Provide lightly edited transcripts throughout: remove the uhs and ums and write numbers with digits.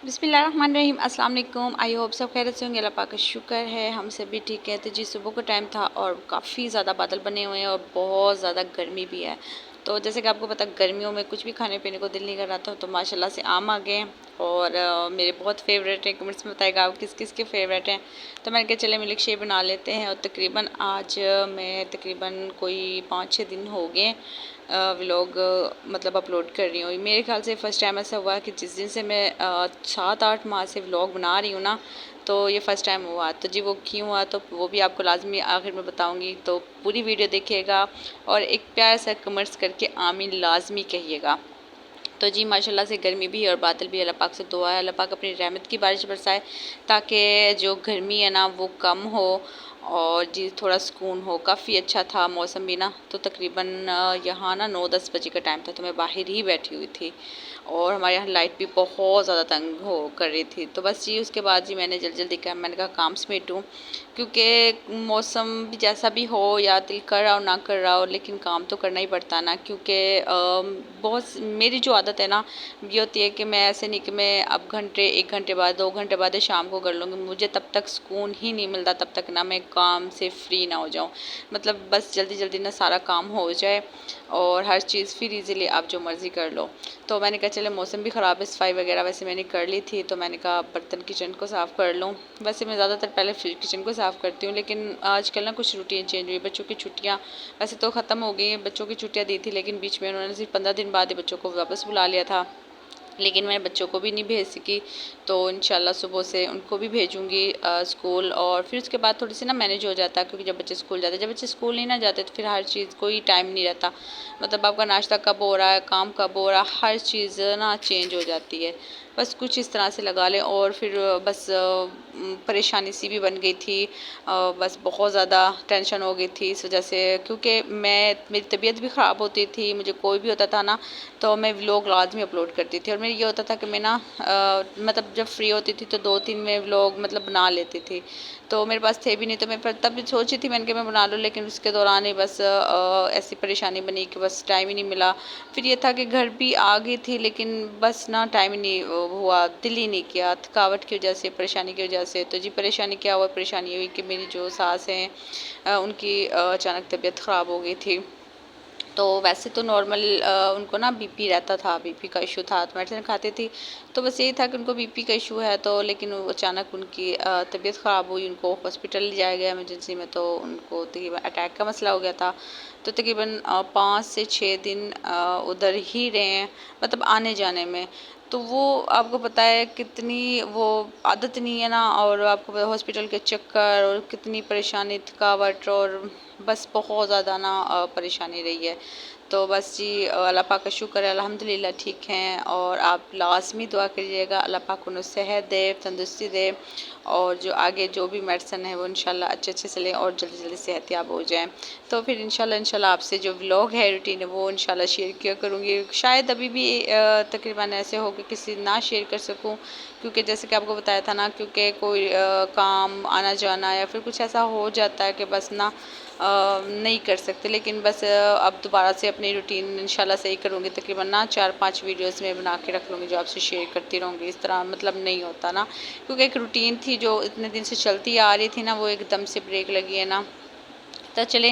बिस्मिल्लाहिर्रहमानिर्रहीम। अस्सलाम वालेकुम। आई होप सब खैरियत से होंगे। अल्लाह पाक का शुक्र है हम सब भी ठीक है। तो जी सुबह का टाइम था और काफ़ी ज़्यादा बादल बने हुए हैं और बहुत ज़्यादा गर्मी भी है। तो जैसे कि आपको पता गर्मियों में कुछ भी खाने पीने को दिल नहीं कर रहा था, तो माशाल्लाह से आम आ गए और मेरे बहुत फेवरेट हैं। कमेंट्स में बताएगा आप किस किस के फेवरेट हैं। तो मैंने कहा चले मिल्क शेक बना लेते हैं। और तकरीबन आज मैं तकरीबन कोई 5-6 दिन हो गए व्लॉग मतलब अपलोड कर रही हूँ। मेरे ख्याल से फ़र्स्ट टाइम ऐसा हुआ कि जिस दिन से मैं 7-8 माह से व्लॉग बना रही हूँ ना, तो ये फ़र्स्ट टाइम हुआ। तो जी वो क्यों हुआ तो वो भी आपको लाजमी आखिर में बताऊँगी, तो पूरी वीडियो देखिएगा और एक प्यारा सा कमेंट्स करके आमीन लाजमी कहिएगा। तो जी माशाल्लाह से गर्मी भी है और बादल भी। अल्लाह पाक से दुआ है अल्लाह पाक अपनी रहमत की बारिश बरसाए ताकि जो गर्मी है ना वो कम हो और जी थोड़ा सुकून हो। काफ़ी अच्छा था मौसम भी ना। तो तकरीबन यहाँ ना 9-10 बजे का टाइम था, तो मैं बाहर ही बैठी हुई थी और हमारे यहाँ लाइट भी बहुत ज़्यादा तंग हो कर रही थी। तो बस जी उसके बाद जी मैंने जल्दी जल्दी कहा, मैंने कहा काम समेटूँ, क्योंकि मौसम भी जैसा भी हो या दिल कर रहा हो ना कर रहा हो, लेकिन काम तो करना ही पड़ता ना। क्योंकि बहुत मेरी जो आदत है ना ये होती है कि मैं ऐसे नहीं कि मैं अब घंटे 1 घंटे बाद 2 घंटे बाद शाम को कर लूँगी। मुझे तब तक सुकून ही नहीं मिलता तब तक ना मैं काम से फ्री ना हो जाऊँ। मतलब बस जल्दी जल्दी ना सारा काम हो जाए और हर चीज़ फिर इजीली आप जो मर्ज़ी कर लो। तो मैंने कहा चले मौसम भी ख़राब है, सफाई वगैरह वैसे मैंने कर ली थी, तो मैंने कहा बर्तन किचन को साफ़ कर लूँ। वैसे मैं ज़्यादातर पहले फिर किचन को साफ़ करती हूँ, लेकिन आजकल ना कुछ रूटीन चेंज हुई। बच्चों की छुट्टियाँ वैसे तो ख़त्म हो गई हैं, बच्चों की छुट्टियाँ दी थी, लेकिन बीच में उन्होंने सिर्फ 15 दिन बाद ही बच्चों को वापस बुला लिया था। लेकिन मैं बच्चों को भी नहीं भेज सकी, तो इंशाल्लाह सुबह से उनको भी भेजूँगी स्कूल। और फिर उसके बाद थोड़ी सी ना मैनेज हो जाता है, क्योंकि जब बच्चे स्कूल जाते हैं, जब बच्चे स्कूल नहीं ना जाते तो फिर हर चीज़ कोई टाइम नहीं रहता। मतलब आपका नाश्ता कब हो रहा है, काम कब हो रहा है, हर चीज़ ना चेंज हो जाती है। बस कुछ इस तरह से लगा लें। और फिर बस परेशानी सी भी बन गई थी। बस बहुत ज़्यादा टेंशन हो गई थी इस वजह से, क्योंकि मेरी तबीयत भी ख़राब होती थी। मुझे कोई भी होता था ना तो मैं व्लॉग लाजमी अपलोड करती थी। और मेरा ये होता था कि मैं ना मतलब जब फ्री होती थी तो 2-3 मैं व्लॉग मतलब बना लेती थी। तो मेरे पास थे भी नहीं, तो मैं तब भी सोची थी मैंने कि मैं बना लूँ, लेकिन उसके दौरान ही बस ऐसी परेशानी बनी कि बस टाइम ही नहीं मिला। फिर ये था कि घर भी आ गई थी, लेकिन बस ना टाइम ही नहीं हुआ, दिल ही नहीं किया, थकावट की वजह से, परेशानी की वजह से। तो जी परेशानी क्या हुआ, परेशानी हुई कि मेरी जो सास हैं उनकी अचानक तबीयत ख़राब हो गई थी। तो वैसे तो नॉर्मल उनको ना बीपी रहता था, बीपी का इशू था, तो मेडिसिन खाती थी। तो बस यही था कि उनको बीपी का इशू है, तो लेकिन अचानक उनकी तबीयत ख़राब हुई, उनको हॉस्पिटल ले जाया गया इमरजेंसी में। तो उनको तकरीबन अटैक का मसला हो गया था। तो तकरीबन 5 से 6 दिन उधर ही रहे हैं, मतलब आने जाने में। तो वो आपको पता है कितनी वो आदत नहीं है ना, और आपको पता हॉस्पिटल के चक्कर और कितनी परेशानी, थकावट, और बस बहुत ज़्यादा ना परेशानी रही है। तो बस जी अल्लाह पाक का शुक्र है, अल्हम्दुलिल्लाह ठीक हैं। और आप लाजमी दुआ करिएगा अल्लाह पाक उन्हें सेहत दे, तंदुरुस्ती दे, और जो आगे जो भी मेडिसिन है वो इंशाल्लाह अच्छे अच्छे से लें और जल्दी जल्दी सेहतयाब हो जाएं। तो फिर इंशाल्लाह आपसे जो व्लॉग है, रूटीन है, वो इंशाल्लाह शेयर किया करूँगी। शायद अभी भी तकरीबन ऐसे हो कि किसी ना शेयर कर सकूँ, क्योंकि जैसे कि आपको बताया था ना, क्योंकि कोई काम आना जाना या फिर कुछ ऐसा हो जाता है कि बस ना नहीं कर सकते। लेकिन बस अब दोबारा से अपनी रूटीन इंशाल्लाह सही करूँगी। तकरीबन ना 4-5 वीडियोस में बना के रख लूँगी जो आपसे शेयर करती रहूँगी। इस तरह मतलब नहीं होता ना, क्योंकि एक रूटीन थी जो इतने दिन से चलती आ रही थी ना, वो एकदम से ब्रेक लगी है ना। तो चले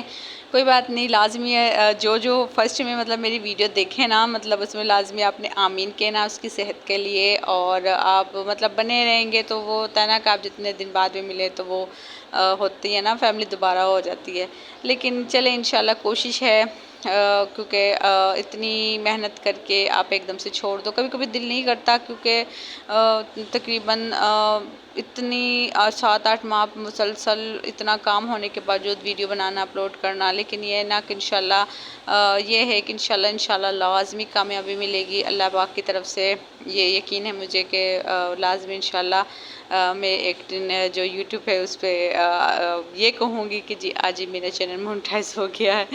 कोई बात नहीं, लाजमी है जो जो फर्स्ट में मतलब मेरी वीडियो देखें ना, मतलब उसमें लाजमी आपने आमीन कहना उसकी सेहत के लिए। और आप मतलब बने रहेंगे तो वो होता है ना कि आप जितने दिन बाद में मिले तो वो होती है ना, फैमिली दोबारा हो जाती है। लेकिन चले इंशाल्लाह कोशिश है, क्योंकि इतनी मेहनत करके आप एकदम से छोड़ दो, कभी कभी दिल नहीं करता, क्योंकि तकरीबन इतनी 7-8 माह मुसलसल इतना काम होने के बावजूद वीडियो बनाना, अपलोड करना। लेकिन ये है ना कि इंशाल्लाह ये है कि इंशाल्लाह लाजमी कामयाबी मिलेगी अल्लाह पाक की तरफ से। ये यकीन है मुझे कि लाजमी इंशाल्लाह मैं एक दिन जो यूट्यूब है उस पर ये कहूँगी कि जी आज ही मेरा चैनल मोनेटाइज हो गया है।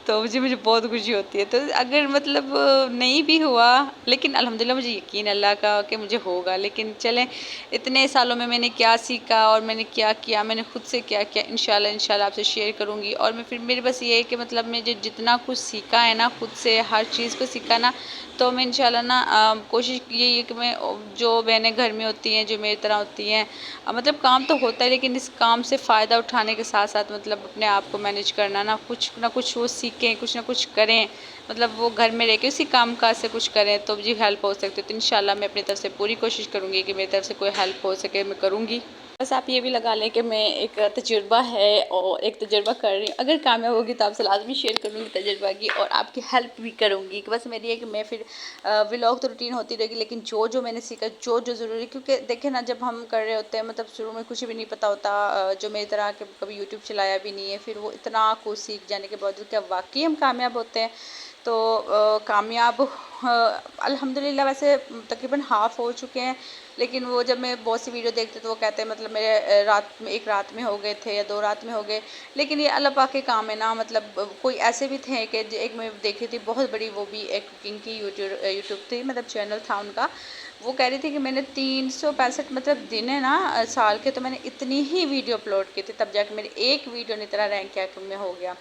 तो मुझे बहुत खुशी होती है। तो अगर मतलब नहीं भी हुआ, लेकिन अल्हम्दुलिल्लाह मुझे यकीन अल्लाह का कि मुझे होगा। लेकिन चलें, इतने सालों में मैंने क्या सीखा और मैंने क्या किया, मैंने खुद से क्या किया, इंशाल्लाह इंशाल्लाह आपसे शेयर करूँगी। और मैं फिर मेरे बस ये है कि मतलब मैं जितना कुछ सीखा है ना, खुद से हर चीज़ को सीखा ना, तो मैं इंशाल्लाह ना कोशिश यही है कि मैं जो बहनें घर में होती हैं, जो मेरी तरह होती हैं, मतलब काम तो होता है लेकिन इस काम से फ़ायदा उठाने के साथ साथ मतलब अपने आप को मैनेज करना ना कुछ वो सीखें, कुछ ना कुछ करें। मतलब वो घर में रह के उसी काम काज से कुछ करें तो जी हेल्प हो सकती है। तो इंशाल्लाह मैं अपनी तरफ से पूरी कोशिश करूँगी कि मेरी तरफ से कोई हेल्प हो सके मैं करूँगी। बस आप ये भी लगा लें कि मैं एक तजुर्बा है और एक तजुर्बा कर रही हूँ। अगर कामयाब होगी तो आपसे लाजमी शेयर करूँगी तजुर्बा की, और आपकी हेल्प भी करूँगी। कि बस मेरी है कि मैं फिर व्लॉग तो रूटीन होती रहेगी, लेकिन जो जो मैंने सीखा, जो जो ज़रूरी, क्योंकि देखें ना जब हम कर रहे होते हैं मतलब शुरू में कुछ भी नहीं पता होता, जो मेरी तरह के कभी यूट्यूब चलाया भी नहीं है, फिर वो इतना कुछ सीख जाने के बावजूद क्या वाकई हम कामयाब होते हैं। तो कामयाब अल्हम्दुलिल्लाह वैसे तकरीबन हाफ़ हो चुके हैं। लेकिन वो जब मैं बहुत सी वीडियो देखती तो वो कहते हैं मतलब मेरे एक रात में हो गए थे या 2 रात में हो गए। लेकिन ये अल्लाह पाक के काम है ना, मतलब कोई ऐसे भी थे कि एक मैं देख रही थी बहुत बड़ी, वो भी एक कुकिंग की यूट्यूब थी, मतलब चैनल था उनका। वो कह रही थी कि मैंने 365 मतलब दिन है ना साल के, तो मैंने इतनी ही वीडियो अपलोड की थी, तब जाके मेरी एक वीडियो ने इतना रैंक में हो गया।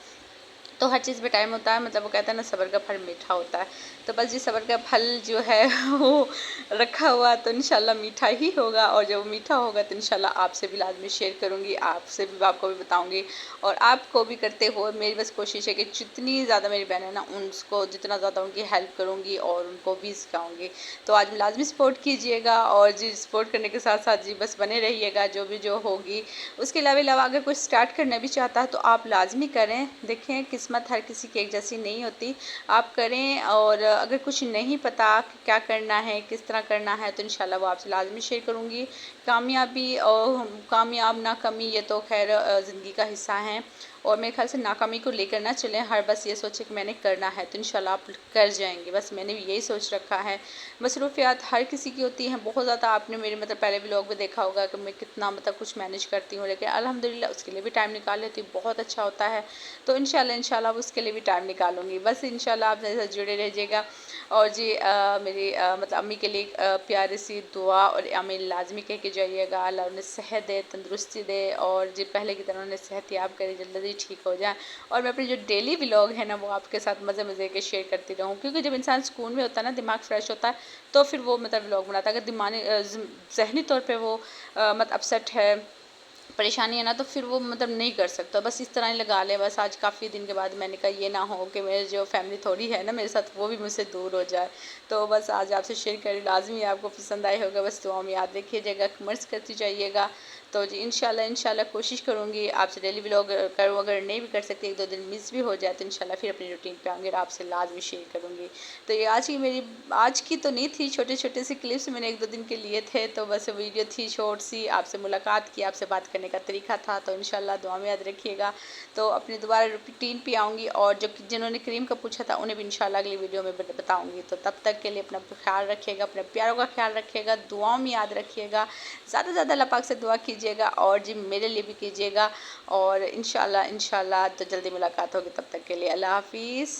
तो हर चीज़ में टाइम होता है, मतलब वो कहता है ना सब्र का फल मीठा होता है। तो बस जी सब्र का फल जो है वो रखा हुआ, तो इंशाल्लाह मीठा ही होगा। और जब मीठा होगा तो इंशाल्लाह आपसे भी लाजमी शेयर करूँगी, आपसे भी आपको भी बताऊँगी और आपको भी करते हुए मेरी बस कोशिश है कि जितनी ज़्यादा मेरी बहन है ना उनको जितना ज़्यादा उनकी हेल्प करूँगी और उनको भी सिखाऊँगी। तो आज लाजमी सपोर्ट कीजिएगा और जी सपोर्ट करने के साथ साथ जी बस बने रहिएगा, जो होगी। उसके अलावा अगर कोई स्टार्ट करना भी चाहता है तो आप लाजमी करें। देखें किस्मत हर किसी की एक जैसी नहीं होती, आप करें। और अगर कुछ नहीं पता कि क्या करना है, किस तरह करना है, तो इंशाल्लाह वो आपसे लाजमी शेयर करूँगी। कामयाबी और कामयाब नाकामी ये तो खैर ज़िंदगी का हिस्सा है, और मेरे ख्याल से नाकामी को लेकर ना चलें, हर बस ये सोचें कि मैंने करना है तो इंशाल्लाह आप कर जाएंगे। बस मैंने भी यही सोच रखा है। मसरूफियात हर किसी की होती हैं बहुत ज़्यादा। आपने मेरे मतलब पहले व्लॉग में देखा होगा कि मैं कितना मतलब कुछ मैनेज करती हूँ, लेकिन अल्हम्दुलिल्लाह उसके लिए भी टाइम निकाल लेती हूँ, बहुत अच्छा होता है। तो इंशाल्लाह उसके लिए भी टाइम निकालूंगी। बस इंशाल्लाह आप मेरे साथ जुड़े रहिएगा। और जी मेरी मतलब अम्मी के लिए प्यारी सी दुआ और आमीन लाजमी कह के जाइएगा। अल्लाह उन्हें सेहत दे, तंदुरुस्ती दे, और जी पहले की तरह उन्हें सेहत याब करे, जल्दी ठीक हो जाए। और मैं अपनी जो डेली व्लॉग है ना वो आपके साथ मज़े मज़े के शेयर करती रहूँ, क्योंकि जब इंसान सुकून में होता है ना, दिमाग फ्रेश होता है, तो फिर वो मतलब व्लॉग बनाता है। अगर दिमागी ज़हनी तौर पे वो मतलब अपसेट है, परेशानी है ना, तो फिर वो मतलब नहीं कर सकता। बस इस तरह ही लगा ले। बस आज काफ़ी दिन के बाद मैंने कहा ये ना हो कि मेरे जो फैमिली थोड़ी है ना मेरे साथ, वो भी मुझसे दूर हो जाए। तो बस आज आपसे शेयर करी, लाजमी आपको पसंद आए होगा। बस दुआ में याद रखिएगा, कमेंट्स करती जाइएगा। तो जी इंशाल्लाह कोशिश करूँगी आपसे डेली व्लॉग करूँ। अगर नहीं भी कर सकती, 1-2 दिन मिस भी हो जाए, तो इंशाल्लाह फिर अपनी रूटीन पे आऊँगी और आपसे लाजमी शेयर करूँगी। तो ये आज की तो नहीं थी, छोटे छोटे से क्लिप्स मैंने 1-2 दिन के लिए थे, तो बस वीडियो थी शॉर्ट सी, आपसे मुलाकात की, आपसे बात करने का तरीका था। तो इंशाल्लाह दुआ में याद रखिएगा। तो अपनी दोबारा रूटीन पे आऊँगी, और जो जिन्होंने क्रीम का पूछा था उन्हें भी इंशाल्लाह अगली वीडियो में बताऊँगी। तो तब तक के लिए अपना ख्याल रखिएगा, अपने प्यारों का ख्याल रखिएगा, दुआओं में याद रखिएगा। ज़्यादा से ज़्यादा अल्लाह पाक से दुआ कीजिएगा, और जी मेरे लिए भी कीजिएगा। और इंशाल्लाह तो जल्दी मुलाकात होगी। तब तक के लिए अल्लाह हाफिज़।